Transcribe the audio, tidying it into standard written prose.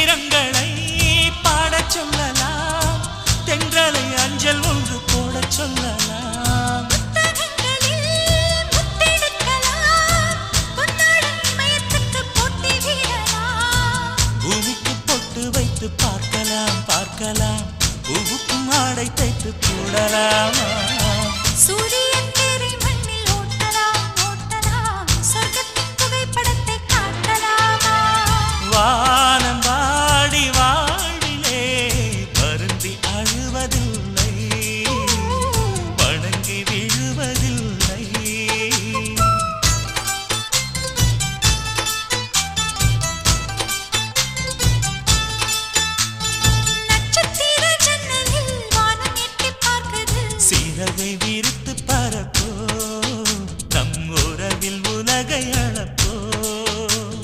மந்திரங்களை பாடச் சொல்லலாம், தென்றலை அஞ்சல் ஒன்று போடச் சொல்லலாம். பூமிக்கு பொட்டு வைத்து பார்க்கலாம் பார்க்கலாம், பூவுக்கும் ஆடை தைத்து போடலாமா?